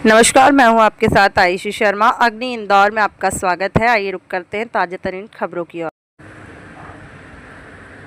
नमस्कार, मैं हूं आपके साथ आयुषी शर्मा। अग्नि इंदौर में आपका स्वागत है। आइए रुक करते हैं ताज़ा तरीन खबरों की ओर।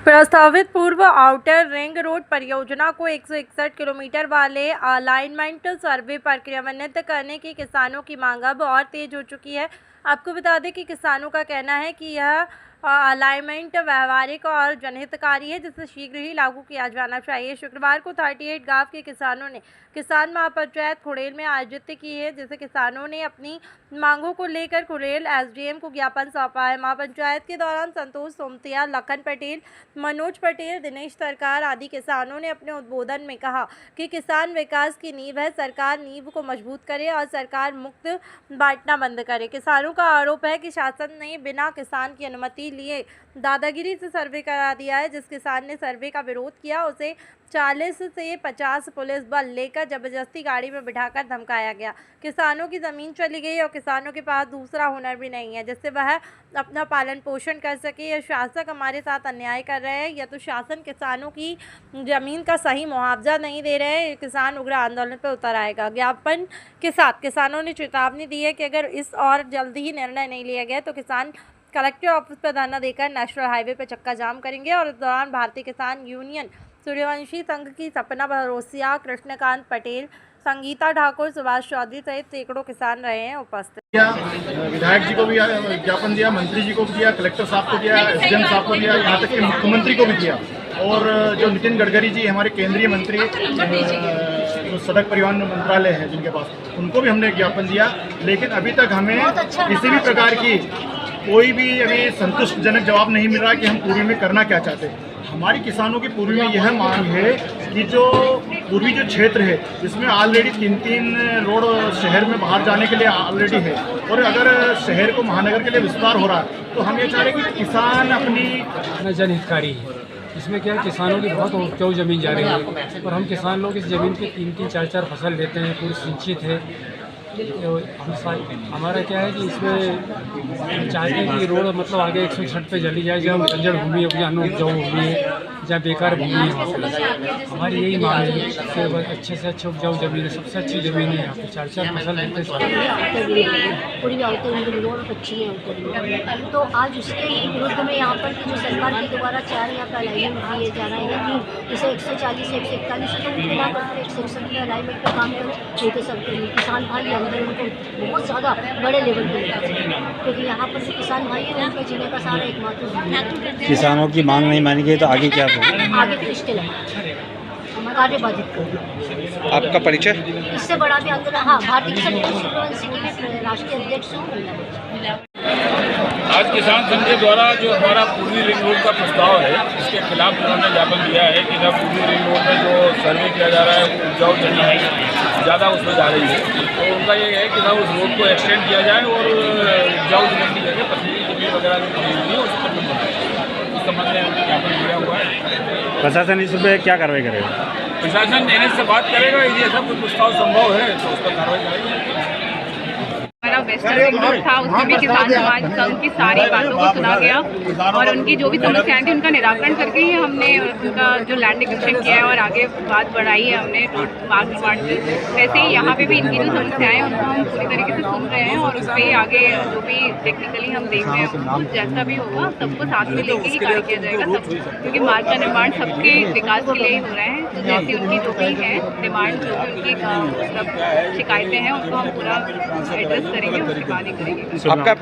प्रस्तावित पूर्व आउटर रिंग रोड परियोजना को 161 किलोमीटर वाले अलाइनमेंट सर्वे पर क्रियान्वित करने की किसानों की मांग अब और तेज हो चुकी है। आपको बता दें कि किसानों का कहना है कि यह अलाइनमेंट व्यावहारिक और जनहितकारी है, जिसे शीघ्र ही लागू किया जाना चाहिए। शुक्रवार को 38 गांव के किसानों ने किसान महापंचायत खुड़ेल में आयोजित की है, जिसे किसानों ने अपनी मांगों को लेकर खुड़ेल एसडीएम को ज्ञापन सौंपा है। महापंचायत के दौरान संतोष सोमतिया, लखन पटेल, मनोज पटेल, दिनेश सरकार आदि किसानों ने अपने उद्बोधन में कहा कि किसान विकास की नींव है, सरकार नींव को मजबूत करे और सरकार मुक्त बांटना बंद करे। किसानों का आरोप है कि शासन ने बिना किसान की अनुमति लिए दादागिरी से सर्वे करा दिया है। जिस किसान ने सर्वे का विरोध किया उसे 40 से 50 पुलिस बल लेकर जबरदस्ती गाड़ी में बिठाकर धमकाया गया। किसानों की ज़मीन चली गई और किसानों के पास दूसरा हुनर भी नहीं है जिससे वह अपना पालन पोषण कर सके। यह शासक हमारे साथ अन्याय कर रहे हैं, या तो शासन किसानों की ज़मीन का सही मुआवजा नहीं दे रहे हैं। किसान उग्र आंदोलन पर उतर आएगा। ज्ञापन के साथ किसानों ने चेतावनी दी है कि अगर इस और जल्दी ही निर्णय नहीं लिया गया तो किसान कलेक्टर ऑफिस पर धरना देकर नेशनल हाईवे पर चक्का जाम करेंगे। और इस दौरान भारतीय किसान यूनियन, सूर्यवंशी संघ की सपना भरोसिया, कृष्णकांत पटेल, संगीता ठाकुर, सुभाष चौधरी सहित सैकड़ों किसान रहे हैं उपस्थित। विधायक जी को भी ज्ञापन दिया, मंत्री जी को भी दिया, कलेक्टर साहब को दिया, एसडीएम साहब को दिया, यहाँ तक कि मुख्यमंत्री को भी दिया। और जो नितिन गडकरी जी हमारे केंद्रीय मंत्री, जो सड़क परिवहन मंत्रालय है जिनके पास, उनको भी हमने ज्ञापन दिया। लेकिन अभी तक हमें किसी भी प्रकार की कोई भी अभी संतुष्टजनक जवाब नहीं मिल रहा कि हम पूर्वी में करना क्या चाहते हैं। हमारी किसानों की पूर्वी में यह मांग है कि जो पूर्वी जो क्षेत्र है जिसमें ऑलरेडी 3-3 रोड शहर में बाहर जाने के लिए ऑलरेडी है, और अगर शहर को महानगर के लिए विस्तार हो रहा है तो हम ये चाह रहे हैं कि किसान अपनी जनहितकारी है। इसमें क्या है, किसानों की बहुत उपजाऊ ज़मीन जा रही है और हम किसान लोग इस ज़मीन पे 3-3, 4-4 फसल लेते हैं, पूरी सिंचित है। हमारा क्या है कि इसमें हम चाहते हैं कि रोड मतलब आगे 160 पे चली जाए, जहाँ बंजर भूमि हो, जहाँ उपजाऊ भूमि है, जहाँ बेकार भूमि है। हमारी यही मांग है कि अच्छे से अच्छे उपजाऊ ज़मीन है, सबसे अच्छी ज़मीन है यहाँ पे, 4-4 फसल लेते तो आज उसके विरुद्ध में यहाँ पर जो सरकार के द्वारा 4 यहाँ का अलाइनमेंट दिए जा रहे हैं कि इसे 140 से 141 तो बिना करके 161 का अलाइनमेंट का काम करो, नहीं तो सब किसान भाई अंदर उनको बहुत ज़्यादा बड़े लेवल पर लेकर चलेंगे, क्योंकि यहाँ पर जो किसान भाई है उनका जीने का सारा एकमात्र किसानों की मांग नहीं मानी गई तो आगे क्या होगा? आगे फिर इसके लगे कार्यबाधित करें। आपका परिचय? इससे बड़ा भी आंदोलन, हाँ, भारतीय किसान सूर्यवंशी के राष्ट्रीय अध्यक्ष हूँ। आज किसान संघ के द्वारा जो हमारा पूर्वी रिंग रोड का प्रस्ताव है, इसके खिलाफ उन्होंने ज्ञापन दिया है कि जब पूर्वी रिंग रोड में जो सर्वे किया जा रहा है वो उपजाऊ जमीन ज़्यादा उसमें जा रही है, तो उनका ये है कि ना उस रोड को एक्सटेंड किया जाए और उपजाऊ जमीन की जगह पथरीली जमीन वगैरह जो खरीदनी है उस पर भी बनाए। इस संबंध में उन्होंने ज्ञापन दिया हुआ है। प्रशासन इस पर क्या कार्रवाई करेगा? प्रशासन एनएच से बात करेगा, यदि ऐसा कोई प्रस्ताव संभव है तो उस पर कार्रवाई करेगी। हमारा वेस्टर्न रिंग रोड था, उसमें भी किसान समाज संघ की सारी बातों को सुना गया और उनकी जो भी समस्याएं थी उनका निराकरण करके ही हमने उनका जो लैंड एक्विजिशन किया है और आगे बात बढ़ाई है हमने मार्ग निर्माण से। वैसे ही यहाँ पे भी इनकी जो समस्याएं हैं उनको हम पूरी तरीके से सुन रहे हैं और उस पर आगे जो भी टेक्निकली हम देख रहे हैं जैसा भी होगा सबको साथ में लेके ही कार्य किया जाएगा सब, क्योंकि मार्ग का निर्माण सबके विकास के लिए ही हो रहा है। तो जैसी उनकी जो भी है डिमांड, जो भी उनकी मतलब शिकायतें हैं उनको हम पूरा एड्रेस करेंगे, उसके बाद ही करेंगे। आपका